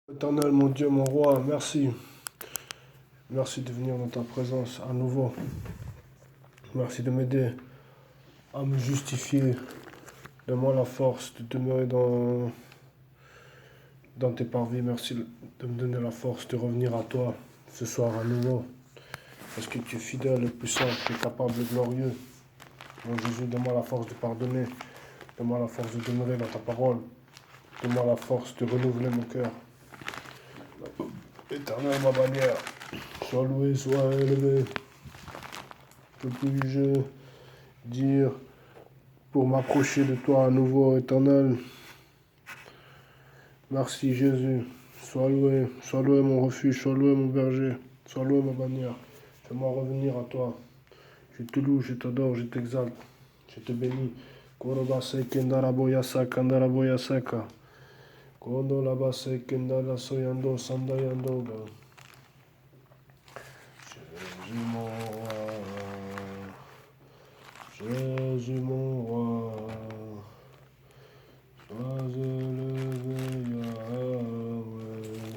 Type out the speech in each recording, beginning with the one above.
Éternel, mon Dieu, mon roi, merci. Merci de venir dans ta présence à nouveau. Merci de m'aider à me justifier. Donne-moi la force de demeurer dans tes parvis. Merci de me donner la force de revenir à toi ce soir à nouveau. Parce que tu es fidèle, puissant, tu es capable et glorieux. Mon Jésus, donne-moi la force de pardonner. Donne-moi la force de demeurer dans ta parole. Donne-moi la force de renouveler mon cœur. Éternel, ma bannière, sois loué, sois élevé. Que puis-je dire pour m'approcher de toi à nouveau, Éternel? Merci Jésus. Sois loué mon refuge, sois loué mon berger, sois loué ma bannière. Fais-moi revenir à toi. Je te loue, je t'adore, je t'exalte, je te bénis. Korobase kendaraboyasa kandaraboyasaka. Kondo labase kendala soyando sandayando. Jésus mon roi, Jésus mon roi, sois élevé Yahweh.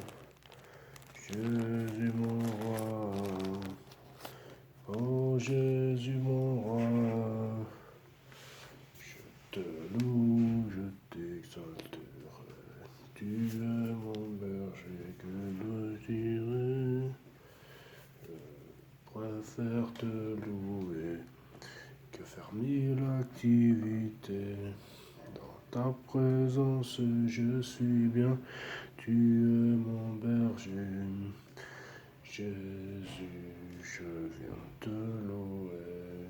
Jésus mon roi, oh Jésus mon roi, je te loue, je t'exalterai. Tu es mon berger, que dois-je dire? Je préfère te louer que faire mille activités. Dans ta présence, je suis bien. Tu es mon berger. Jésus, je viens te louer.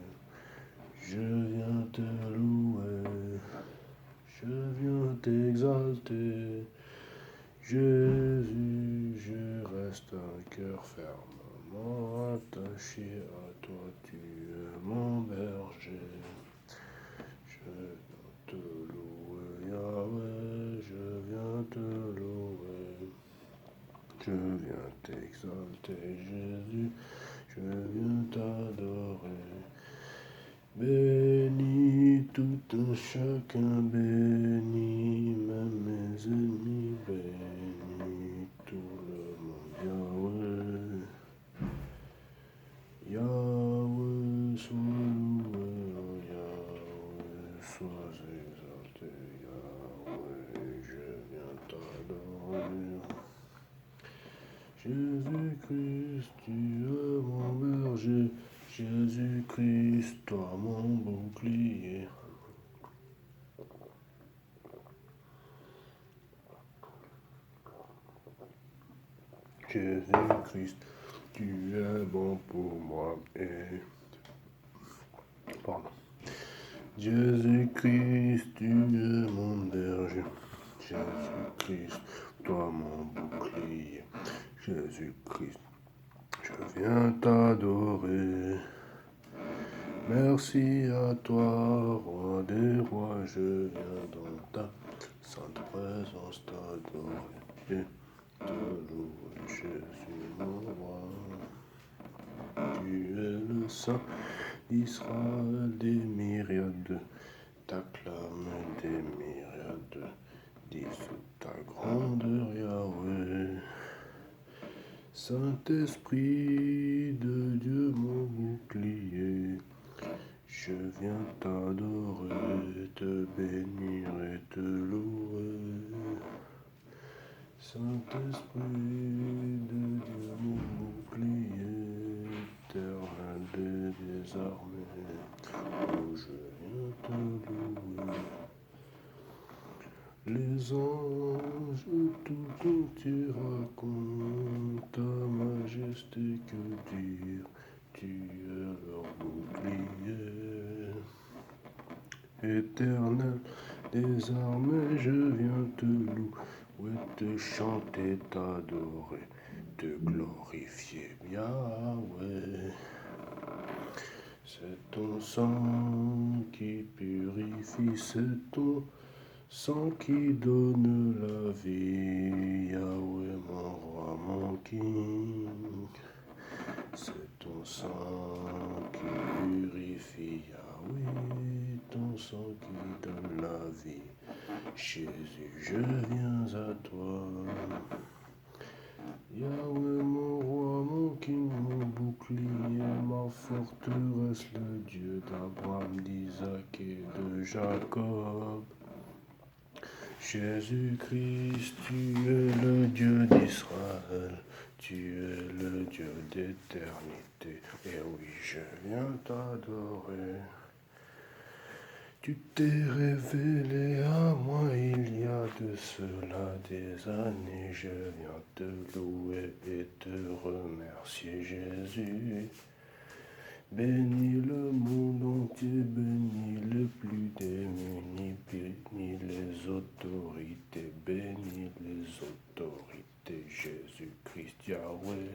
Je viens te louer. Je viens t'exalter. Jésus, je reste un cœur fermement attaché à toi. Tu es mon berger. Je viens te louer, Yahweh. Je viens te louer. Je viens t'exalter, Jésus. Je viens t'adorer. Bénis tout un chacun, bénis même mes ennemis, bénis tout le monde, Yahweh. Yahweh, sois loué, Yahweh, sois exalté, Yahweh, je viens t'adorer. Jésus-Christ, tu es mon berger. Jésus-Christ, toi mon bouclier. Jésus-Christ, tu es bon pour moi. Pardon. Jésus-Christ, tu es mon berger. Jésus-Christ, toi mon bouclier. Jésus-Christ, je viens t'adorer. Merci à toi, roi des rois, je viens dans ta sainte présence t'adorer et te louer, Jésus mon roi. Tu es le saint d'Israël, des myriades, t'acclament des myriades, disent ta grandeur, Yahweh. Saint-Esprit de Dieu, mon bouclier, je viens t'adorer, te bénir et te louer. Saint-Esprit de Dieu, mon bouclier, éternel des armées, oh, je viens te louer. Les anges tout entiers racontent ta majesté, que dire, tu es leur bouclier. Éternel des armées, je viens te louer, te chanter, t'adorer, te glorifier, Yahweh. C'est ton sang qui purifie, c'est ton sang qui donne la vie, Yahweh, mon roi, mon king. C'est ton sang qui purifie, Yahweh, ton sang qui donne la vie. Jésus, je viens à toi. Jacob. Jésus-Christ, tu es le Dieu d'Israël, tu es le Dieu d'éternité. Et oui, je viens t'adorer. Tu t'es révélé à moi il y a de cela des années. Je viens te louer et te remercier, Jésus. Bénis le monde entier, bénis les plus démunis, bénis les autorités, bénis les autorités, Jésus-Christ Yahweh.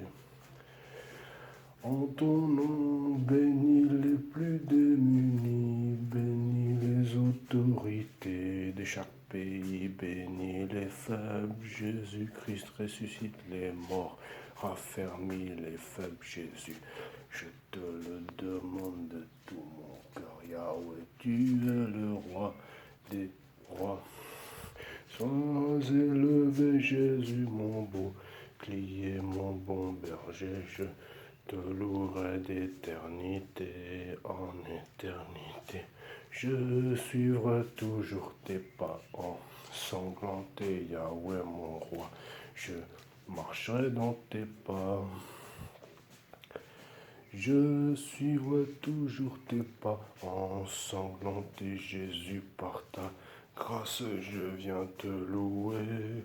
En ton nom, bénis les plus démunis, bénis les autorités de chaque pays, bénis les faibles, Jésus-Christ ressuscite les morts, raffermis les faibles, Jésus. Je te le demande de tout mon cœur, Yahweh, tu es le roi des rois. Sois élevé, Jésus, mon bouclier, mon bon berger, je te louerai d'éternité en éternité. Je suivrai toujours tes pas ensanglantés, Yahweh, mon roi. Je marcherai dans tes pas. Je suivrai toujours tes pas ensanglantés, Jésus, par ta grâce, je viens te louer.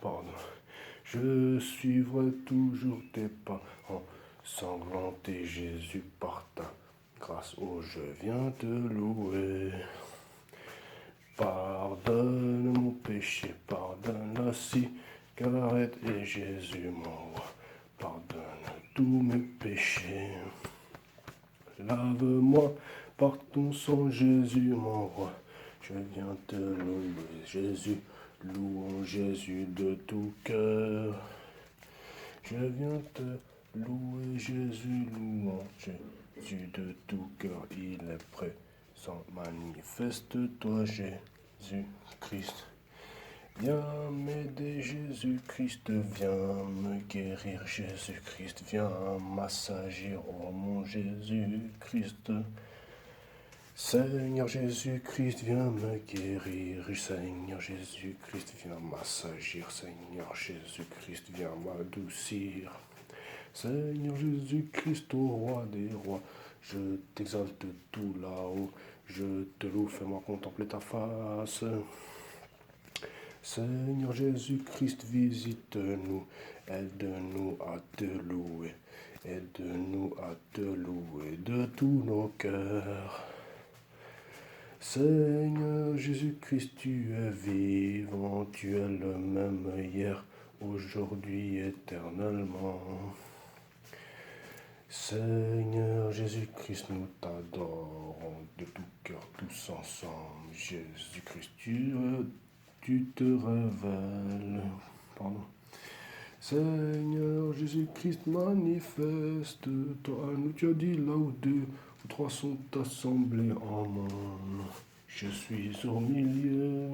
Pardon. Je suivrai toujours tes pas ensanglantés, Jésus, par ta grâce, oh, je viens te louer. Pardonne mon péché, pardonne la cigarette et Jésus, mon roi. Pardonne tous mes péchés. Lave-moi par ton sang, Jésus, mon roi. Je viens te louer, Jésus. Louons Jésus de tout cœur. Je viens te louer, Jésus. Louons Jésus de tout cœur. Il est présent. Manifeste-toi, Jésus-Christ. Viens m'aider, Jésus-Christ, viens me guérir, Jésus-Christ, viens m'assagir, oh mon Jésus-Christ. Seigneur Jésus-Christ, viens me guérir, Seigneur Jésus-Christ, viens m'assagir, Seigneur Jésus-Christ, viens m'adoucir. Seigneur Jésus-Christ, ô roi des rois, je t'exalte tout là-haut, je te loue, fais-moi contempler ta face. Seigneur Jésus-Christ, visite-nous, aide-nous à te louer, aide-nous à te louer de tous nos cœurs. Seigneur Jésus-Christ, tu es vivant, tu es le même hier, aujourd'hui, éternellement. Seigneur Jésus-Christ, nous t'adorons de tout cœur, tous ensemble. Jésus-Christ, tu te révèles. Pardon. Seigneur Jésus-Christ, manifeste-toi à nous. Tu as dit là où 2 ou 3 sont assemblés en mon nom. Je suis au milieu.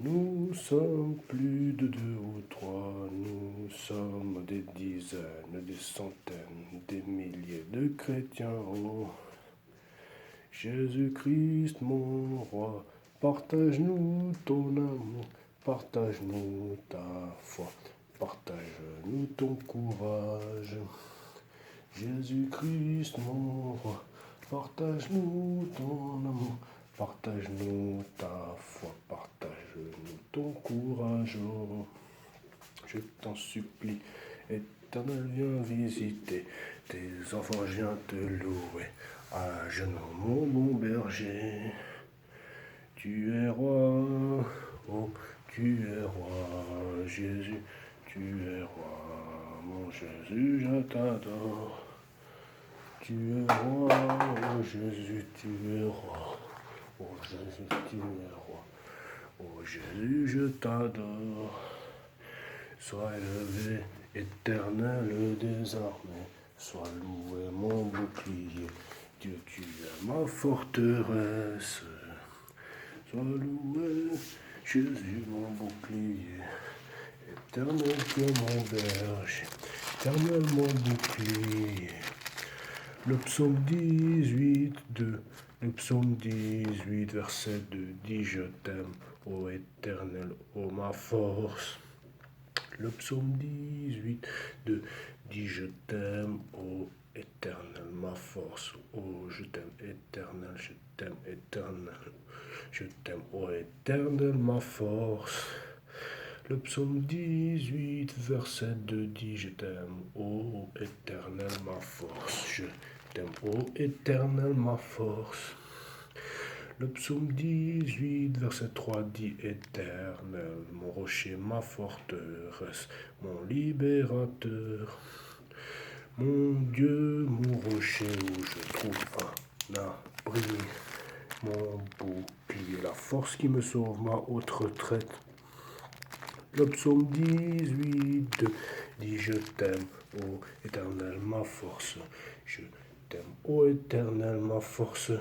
Nous sommes plus de 2 ou 3, nous sommes des dizaines, des centaines, des milliers de chrétiens. Oh, Jésus-Christ, mon roi, partage-nous ton amour, partage-nous ta foi, partage-nous ton courage. Jésus-Christ, mon roi, partage-nous ton amour, partage-nous ta foi, partage-nous ton courage. Oh, je t'en supplie, Éternel, viens visiter tes enfants, viens te louer. À genoux, mon bon berger, tu es roi, oh, tu es roi, Jésus, tu es roi, mon Jésus, je t'adore. Tu es roi, oh Jésus, tu es roi, oh Jésus, tu es roi, oh Jésus, je t'adore. Sois élevé, éternel des armées, sois loué, mon bouclier. Dieu, tu es ma forteresse. Sois loué, Jésus, mon bouclier. Éternel, tu es mon berger. Éternel, mon bouclier. Le psaume 18, 2. Le psaume 18, verset 2 dit: Je t'aime, ô Éternel, ô ma force. Le psaume 18, 2 dit: Je t'aime, ô Éternel, ma force. Oh, je t'aime, Éternel, je t'aime, Éternel. Je t'aime, ô Éternel, ma force. Le psaume 18, verset 2 dit: Je t'aime, ô Éternel, ma force. Je t'aime, ô Éternel, ma force. Le psaume 18, verset 3 dit: Éternel, mon rocher, ma forteresse, mon libérateur, mon Dieu, mon rocher où je trouve un abri, mon bouclier, la force qui me sauve, ma haute retraite. Le psaume 18 dit: Je t'aime, ô Éternel, ma force. Je t'aime, ô Éternel, ma force.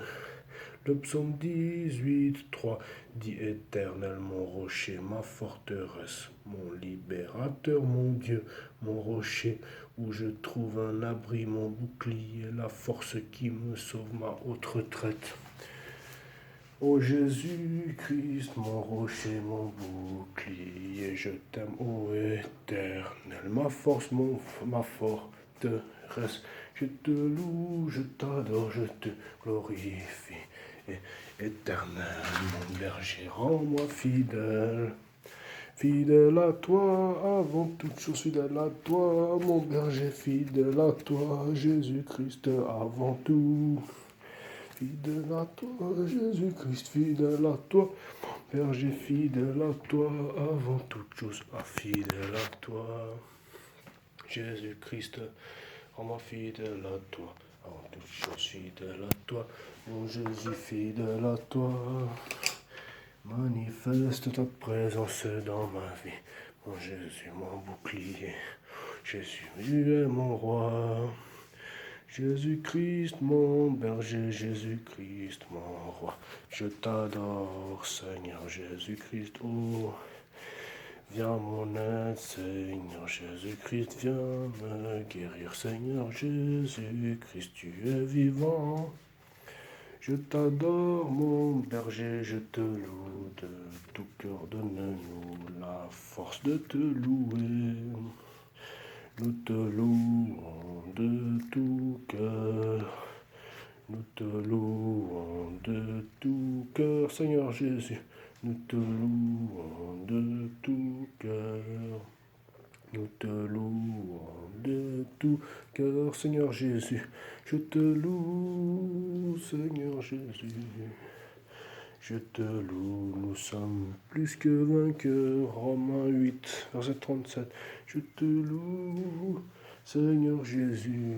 Le psaume 18, 3 dit: Éternel, mon rocher, ma forteresse, mon libérateur, mon Dieu, mon rocher, où je trouve un abri, mon bouclier, la force qui me sauve, ma haute retraite. Ô Jésus-Christ, mon rocher, mon bouclier, je t'aime, ô Éternel, ma force, ma forteresse. Je te loue, je t'adore, je te glorifie. Éternel, mon berger, rends-moi fidèle. Fidèle à toi, avant toute chose, fidèle à toi, mon berger, fidèle à toi, Jésus-Christ, avant tout. Fidèle à toi, Jésus-Christ, fidèle à toi, mon berger, fidèle à toi, avant toute chose, fidèle à toi. Jésus-Christ, rends-moi fidèle à toi, avant toute chose, fidèle à toi, mon Jésus, fidèle à toi. Manifeste ta présence dans ma vie, mon Jésus, mon bouclier. Jésus, tu es mon roi. Jésus-Christ, mon berger, Jésus-Christ, mon roi. Je t'adore, Seigneur Jésus-Christ. Oh, viens mon aide, Seigneur Jésus-Christ, viens me guérir, Seigneur Jésus-Christ, tu es vivant. Je t'adore, mon berger, je te loue de tout cœur, donne-nous la force de te louer. Nous te louons de tout cœur, nous te louons de tout cœur, Seigneur Jésus, nous te louons de tout cœur. Nous te louons de tout cœur, Seigneur Jésus. Je te loue, Seigneur Jésus. Je te loue, nous sommes plus que vainqueurs. Romains 8, verset 37. Je te loue, Seigneur Jésus.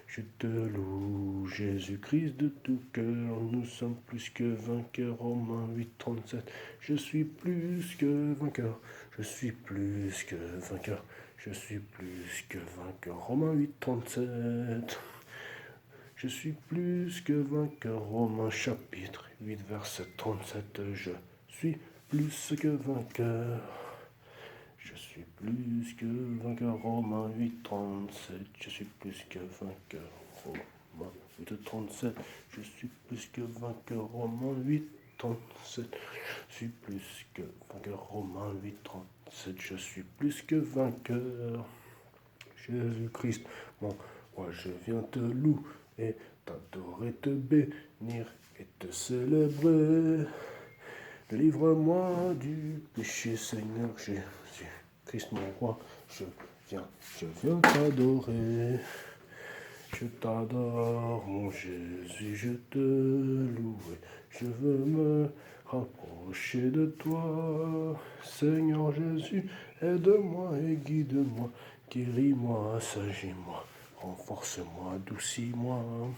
Je te loue, Jésus-Christ, de tout cœur. Nous sommes plus que vainqueurs. Romains 8, 37. Je suis plus que vainqueur. Je suis plus que vainqueur. Je suis plus que vainqueur. Romains 8, 37. Je suis plus que vainqueur. Romains chapitre 8, verset 37. Je suis plus que vainqueur. Je suis plus que vainqueur. Romains 8, 37. Je suis plus que vainqueur. Romains 8, 37. Je suis plus que vainqueur. Romains 8, 37. Je suis plus que vainqueur. Romains 8, 37. Je suis plus que vainqueur. Jésus-Christ, mon roi, je viens te louer et t'adorer, te bénir et te célébrer. Délivre-moi du péché, Seigneur Jésus-Christ, mon roi, je viens t'adorer. Je t'adore, mon Jésus, je te loue. Je veux me rapprocher de toi. Seigneur Jésus, aide-moi et guide-moi. Guéris-moi, sagis-moi, renforce-moi, adoucis-moi.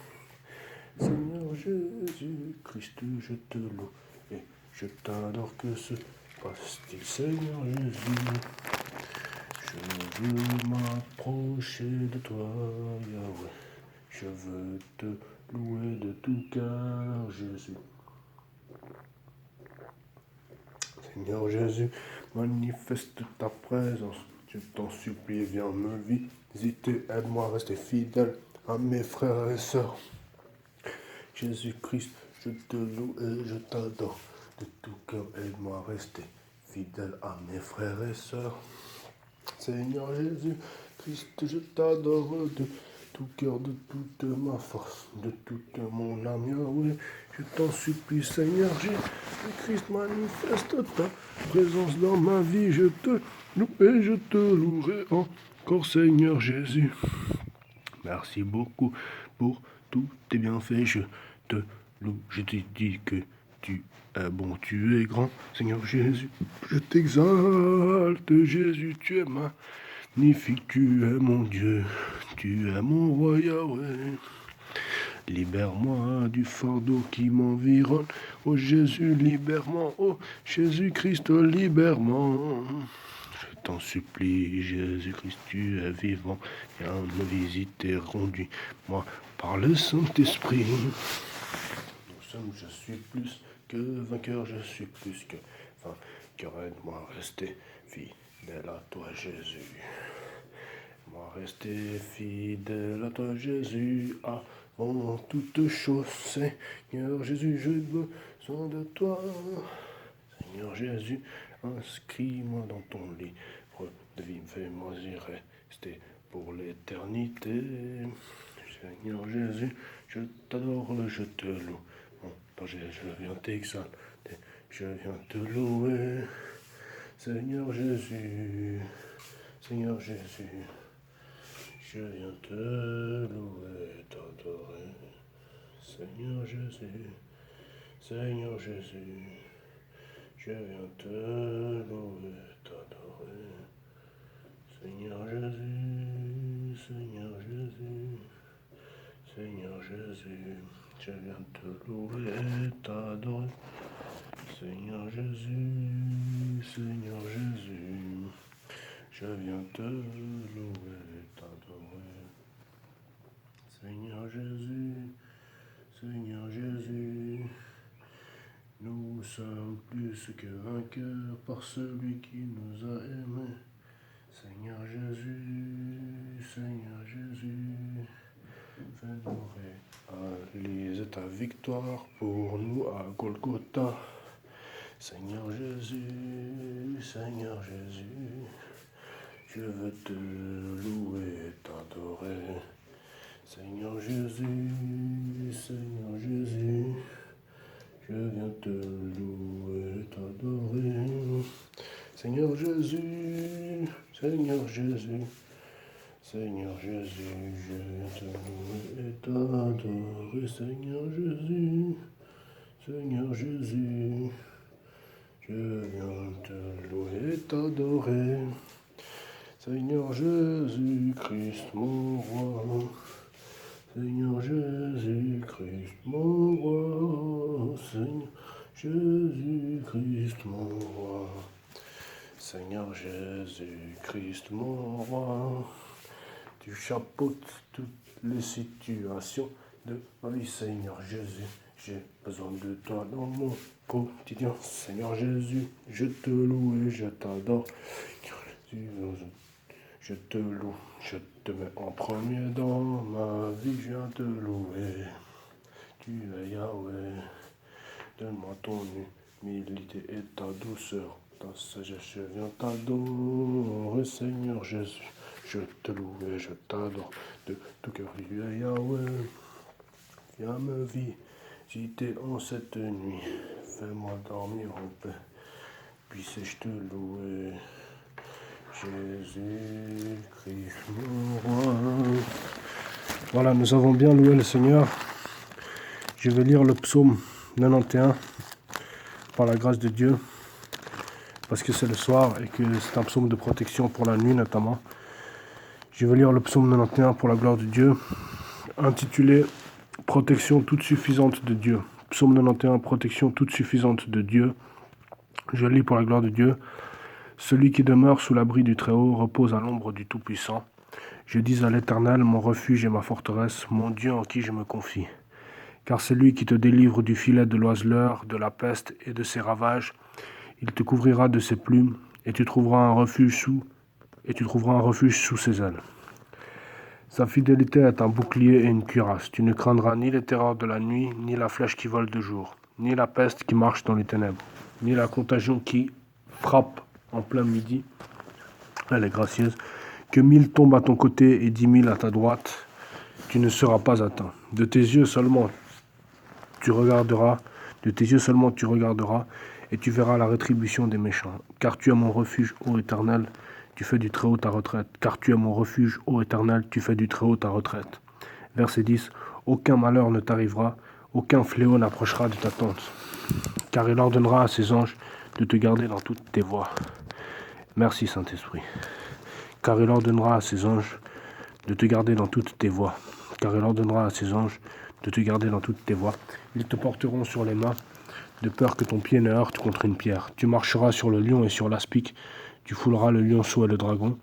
Seigneur Jésus-Christ, je te loue et je t'adore. Que se passe-t-il, Seigneur Jésus? Je veux m'approcher de toi, Yahweh. Je veux te louer de tout cœur, Jésus. Seigneur Jésus, manifeste ta présence. Je t'en supplie, viens me visiter. Aide-moi à rester fidèle à mes frères et sœurs Jésus-Christ, je te loue et je t'adore. De tout cœur, aide-moi à rester fidèle à mes frères et sœurs. Seigneur Jésus-Christ, je t'adore de tout cœur, de toute ma force, de toute mon âme, Yahweh. Je t'en supplie, Seigneur Jésus-Christ, manifeste ta présence dans ma vie. Je te loue et je te louerai encore, Seigneur Jésus. Merci beaucoup pour tous tes bienfaits. Je te loue, je te dis que tu es bon, tu es grand, Seigneur Jésus. Je t'exalte, Jésus, tu es magnifique, tu es mon Dieu, tu es mon roi Yahweh. Libère-moi du fardeau qui m'environne. Oh Jésus, libère-moi. Oh Jésus-Christ, libère-moi. Je t'en supplie, Jésus-Christ, tu es vivant. Viens me visiter, conduis-moi par le Saint-Esprit. Nous sommes, je suis plus que vainqueur, je suis plus que vainqueur. Aide-moi à rester fidèle à toi, Jésus. Moi rester fidèle à toi, Jésus, avant toute chose. Seigneur Jésus, j'ai besoin de toi. Seigneur Jésus, inscris-moi dans ton livre de vie, fais-moi y rester pour l'éternité. Seigneur Jésus, je t'adore, je te loue. Je viens t'exalter, je viens te louer. Seigneur Jésus, Seigneur Jésus, je viens te louer, t'adorer. Seigneur Jésus, Seigneur Jésus, je viens te louer, t'adorer. Seigneur Jésus, Seigneur Jésus, Seigneur Jésus, je viens te louer, t'adorer. Seigneur Jésus, Seigneur Jésus, je viens te louer, t'adorer. Seigneur Jésus, Seigneur Jésus, nous sommes plus que vainqueurs par celui qui nous a aimés. Seigneur Jésus, Seigneur Jésus, fais-nous réaliser ta victoire pour nous à Golgotha. Seigneur Jésus, Seigneur Jésus, je veux te louer et t'adorer. Seigneur Jésus, Seigneur Jésus, je viens te louer et t'adorer. Seigneur Jésus, Seigneur Jésus, Seigneur Jésus, je viens te louer et t'adorer. Seigneur Jésus, Seigneur Jésus, je viens te louer et t'adorer. Seigneur Jésus-Christ, mon roi. Seigneur Jésus-Christ, mon roi. Seigneur Jésus-Christ, mon roi. Seigneur Jésus-Christ, mon roi. Tu chapeautes toutes les situations de ma vie, Seigneur Jésus. J'ai besoin de toi dans mon quotidien. Seigneur Jésus, je te loue et je t'adore. Je te loue, je te mets en premier dans ma vie, je viens te louer. Tu es Yahweh, donne-moi ton humilité et ta douceur. Ta sagesse, je viens t'adorer, Seigneur Jésus. Je te loue et je t'adore de tout cœur, tu es Yahweh. Viens me visiter en cette nuit, fais-moi dormir en paix, puisse-je te louer. Jésus-Christ, mon roi. Voilà, nous avons bien loué le Seigneur. Je vais lire le psaume 91 par la grâce de Dieu, parce que c'est le soir et que c'est un psaume de protection pour la nuit notamment. Je vais lire le psaume 91 pour la gloire de Dieu, intitulé « Protection toute suffisante de Dieu ». Psaume 91, « Protection toute suffisante de Dieu ». Je lis pour la gloire de Dieu. Celui qui demeure sous l'abri du Très-Haut repose à l'ombre du Tout-Puissant. Je dis à l'Éternel, mon refuge et ma forteresse, mon Dieu en qui je me confie. Car c'est lui qui te délivre du filet de l'oiseleur, de la peste et de ses ravages. Il te couvrira de ses plumes, et tu trouveras un refuge sous ses ailes. Sa fidélité est un bouclier et une cuirasse. Tu ne craindras ni les terreurs de la nuit, ni la flèche qui vole de jour, ni la peste qui marche dans les ténèbres, ni la contagion qui frappe en plein midi. Elle est gracieuse. Que 1000 tombent à ton côté et 10 000 à ta droite, tu ne seras pas atteint. De tes yeux seulement tu regarderas, et tu verras la rétribution des méchants. Car tu es mon refuge, ô Éternel, tu fais du Très-Haut ta retraite. Car tu es mon refuge, ô Éternel, tu fais du Très-Haut ta retraite. Verset 10. Aucun malheur ne t'arrivera, aucun fléau n'approchera de ta tente. Car il ordonnera à ses anges de te garder dans toutes tes voies. Merci Saint-Esprit. Car il ordonnera à ses anges de te garder dans toutes tes voies. Car il ordonnera à ses anges de te garder dans toutes tes voies. Ils te porteront sur les mains, de peur que ton pied ne heurte contre une pierre. Tu marcheras sur le lion et sur l'aspic, tu fouleras le lionceau et le dragon.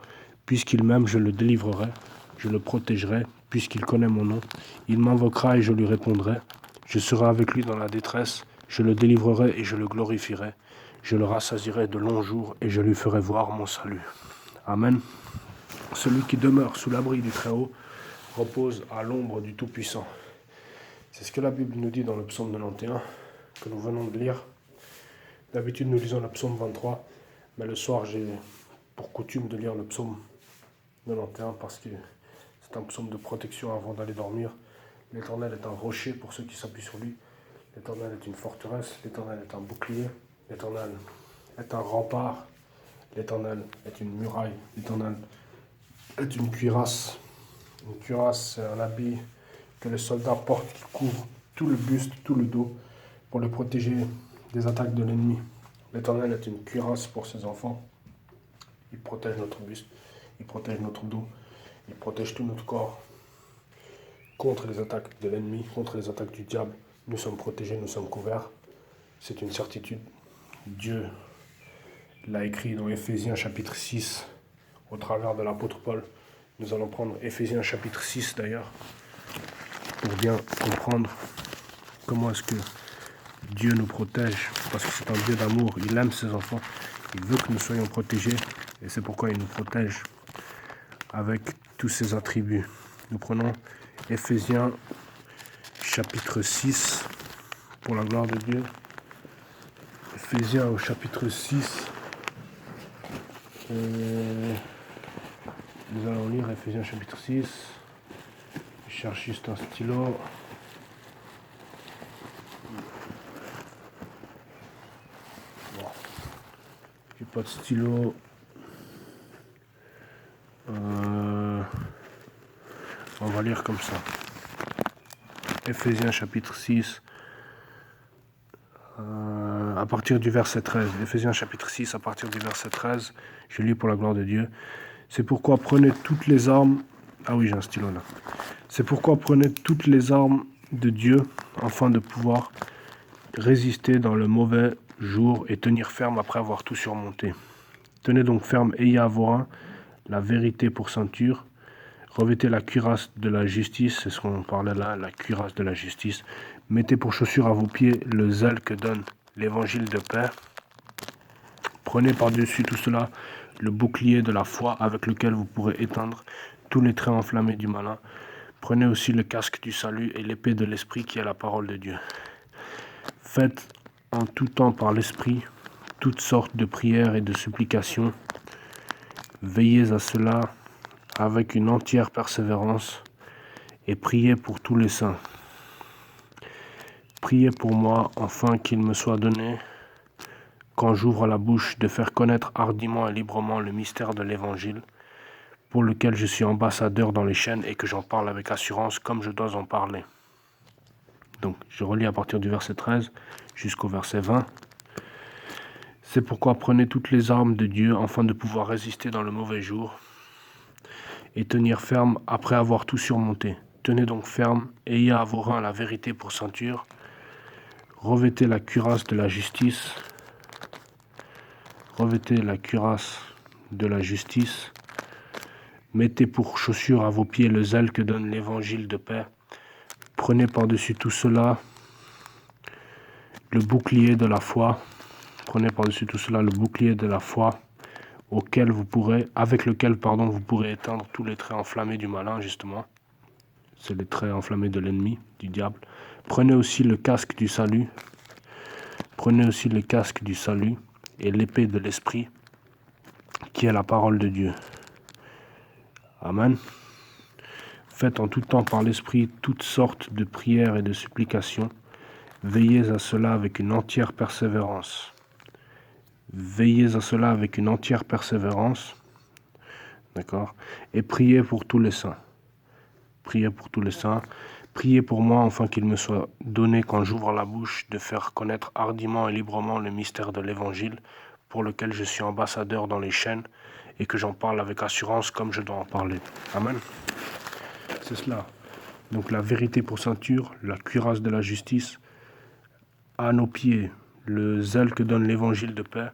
Puisqu'il m'aime, je le délivrerai, je le protégerai, puisqu'il connaît mon nom. Il m'invoquera et je lui répondrai. Je serai avec lui dans la détresse, je le délivrerai et je le glorifierai. Je le rassasierai de longs jours et je lui ferai voir mon salut. Amen. Celui qui demeure sous l'abri du Très-Haut repose à l'ombre du Tout-Puissant. C'est ce que la Bible nous dit dans le psaume 91, que nous venons de lire. D'habitude, nous lisons le psaume 23, mais le soir, j'ai pour coutume de lire le psaume 91 parce que c'est un psaume de protection avant d'aller dormir. L'Éternel est un rocher pour ceux qui s'appuient sur lui. L'Éternel est une forteresse. L'Éternel est un bouclier. L'Éternel est un rempart. L'Éternel est une muraille. L'Éternel est une cuirasse. Une cuirasse, c'est un habit que les soldats portent qui couvre tout le buste, tout le dos, pour le protéger des attaques de l'ennemi. L'Éternel est une cuirasse pour ses enfants. Il protège notre buste, il protège notre dos, il protège tout notre corps contre les attaques de l'ennemi, contre les attaques du diable. Nous sommes protégés, nous sommes couverts. C'est une certitude. Dieu l'a écrit dans Éphésiens chapitre 6, au travers de l'apôtre Paul. Nous allons prendre Éphésiens chapitre 6 d'ailleurs, pour bien comprendre comment est-ce que Dieu nous protège, parce que c'est un Dieu d'amour, il aime ses enfants, il veut que nous soyons protégés, et c'est pourquoi il nous protège avec tous ses attributs. Nous prenons Éphésiens chapitre 6, pour la gloire de Dieu. Éphésiens au chapitre 6, nous allons lire Éphésiens chapitre 6, je cherche juste un stylo. Pas de stylo. On va lire comme ça. Éphésiens chapitre 6, à partir du verset 13. Éphésiens chapitre 6, à partir du verset 13. Je lis pour la gloire de Dieu. C'est pourquoi prenez toutes les armes. Ah oui, j'ai un stylo là. C'est pourquoi prenez toutes les armes de Dieu afin de pouvoir résister dans le mauvais jour et tenir ferme après avoir tout surmonté. Tenez donc ferme, ayez à vos reins la vérité pour ceinture. Revêtez la cuirasse de la justice, c'est ce qu'on parlait là, la cuirasse de la justice. Mettez pour chaussure à vos pieds le zèle que donne l'évangile de paix. Prenez par-dessus tout cela le bouclier de la foi avec lequel vous pourrez éteindre tous les traits enflammés du malin. Prenez aussi le casque du salut et l'épée de l'esprit qui est la parole de Dieu. Faites en tout temps par l'esprit toutes sortes de prières et de supplications. Veillez à cela avec une entière persévérance et priez pour tous les saints. Priez pour moi, afin qu'il me soit donné, quand j'ouvre la bouche, de faire connaître hardiment et librement le mystère de l'Évangile, pour lequel je suis ambassadeur dans les chaînes et que j'en parle avec assurance comme je dois en parler. Donc, je relis à partir du verset 13 jusqu'au verset 20. C'est pourquoi prenez toutes les armes de Dieu afin de pouvoir résister dans le mauvais jour et tenir ferme après avoir tout surmonté. Tenez donc ferme, ayez à vos reins la vérité pour ceinture, revêtez la cuirasse de la justice, mettez pour chaussure à vos pieds le zèle que donne l'évangile de paix, prenez par-dessus tout cela le bouclier de la foi, avec lequel vous pourrez éteindre tous les traits enflammés du malin, justement. C'est les traits enflammés de l'ennemi, du diable. Prenez aussi le casque du salut. Prenez aussi le casque du salut et l'épée de l'esprit, qui est la parole de Dieu. Amen. Faites en tout temps par l'esprit toutes sortes de prières et de supplications. Veillez à cela avec une entière persévérance. Veillez à cela avec une entière persévérance. D'accord? Et priez pour tous les saints. Priez pour tous les saints. Priez pour moi, afin qu'il me soit donné, quand j'ouvre la bouche, de faire connaître hardiment et librement le mystère de l'Évangile, pour lequel je suis ambassadeur dans les chaînes, et que j'en parle avec assurance comme je dois en parler. Amen. C'est cela. Donc la vérité pour ceinture, la cuirasse de la justice, à nos pieds, le zèle que donne l'Évangile de paix,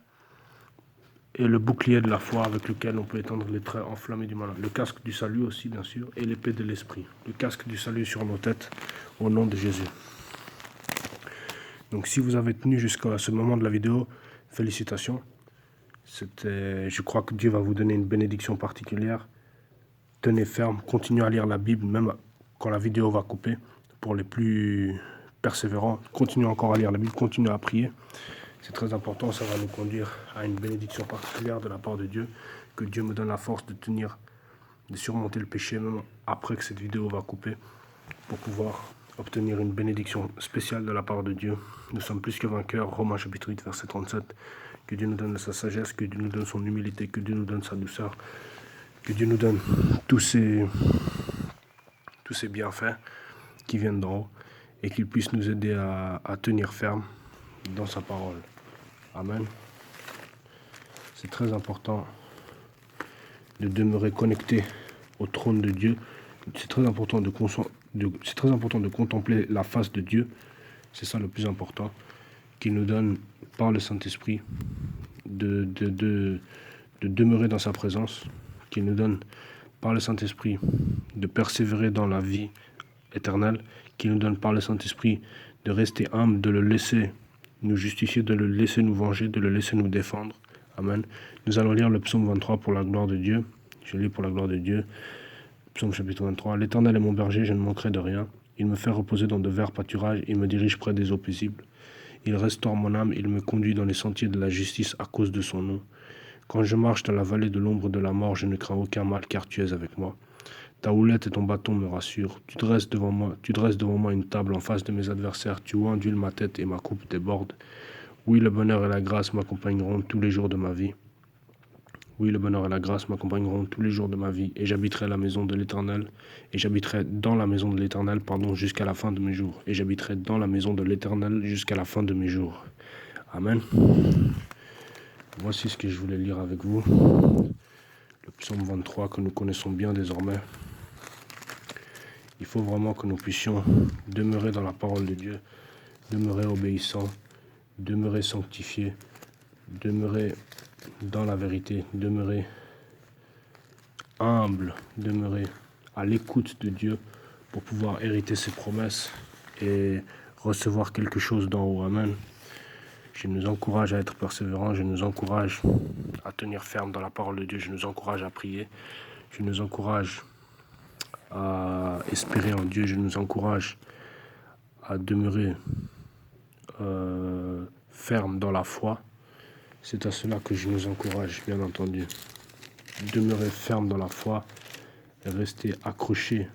et le bouclier de la foi avec lequel on peut étendre les traits enflammés du malin. Le casque du salut aussi, bien sûr, et l'épée de l'esprit. Le casque du salut sur nos têtes, au nom de Jésus. Donc si vous avez tenu jusqu'à ce moment de la vidéo, félicitations. Je crois que Dieu va vous donner une bénédiction particulière. Tenez ferme, continuez à lire la Bible, même quand la vidéo va couper. Pour les plus persévérants, continuez encore à lire la Bible, continuez à prier. C'est très important, ça va nous conduire à une bénédiction particulière de la part de Dieu. Que Dieu me donne la force de surmonter le péché, même après que cette vidéo va couper, pour pouvoir obtenir une bénédiction spéciale de la part de Dieu. Nous sommes plus que vainqueurs, Romains chapitre 8, verset 37. Que Dieu nous donne sa sagesse, que Dieu nous donne son humilité, que Dieu nous donne sa douceur, que Dieu nous donne tous ces bienfaits qui viennent d'en haut, et qu'il puisse nous aider à tenir ferme dans sa parole. Amen. C'est très important de demeurer connecté au trône de Dieu. C'est très important de contempler la face de Dieu. C'est ça le plus important, qu'il nous donne par le Saint-Esprit de demeurer dans sa présence, qu'il nous donne par le Saint-Esprit de persévérer dans la vie éternelle, qu'il nous donne par le Saint-Esprit de rester humble, de le laisser nous justifier, de le laisser nous venger, de le laisser nous défendre. Amen. Nous allons lire le psaume 23 pour la gloire de Dieu. Je lis pour la gloire de Dieu. Psaume chapitre 23. L'Éternel est mon berger, je ne manquerai de rien. Il me fait reposer dans de verts pâturages, il me dirige près des eaux paisibles. Il restaure mon âme, il me conduit dans les sentiers de la justice à cause de son nom. Quand je marche dans la vallée de l'ombre de la mort, je ne crains aucun mal, car tu es avec moi. Ta houlette et ton bâton me rassurent. Tu dresses devant moi une table en face de mes adversaires. Tu ondules ma tête et ma coupe déborde. Oui, le bonheur et la grâce m'accompagneront tous les jours de ma vie. Oui, le bonheur et la grâce m'accompagneront tous les jours de ma vie. Et j'habiterai la maison de l'Éternel. Et j'habiterai dans la maison de l'Éternel, jusqu'à la fin de mes jours. Et j'habiterai dans la maison de l'Éternel jusqu'à la fin de mes jours. Amen. Voici ce que je voulais lire avec vous. Le psaume 23 que nous connaissons bien désormais. Il faut vraiment que nous puissions demeurer dans la parole de Dieu, demeurer obéissant, demeurer sanctifié, demeurer dans la vérité, demeurer humble, demeurer à l'écoute de Dieu pour pouvoir hériter ses promesses et recevoir quelque chose d'en haut. Amen. Je nous encourage à être persévérants, je nous encourage à tenir ferme dans la parole de Dieu, je nous encourage à prier, je nous encourage à espérer en Dieu, je nous encourage à demeurer ferme dans la foi. C'est à cela que je nous encourage, bien entendu. Demeurer ferme dans la foi et rester accroché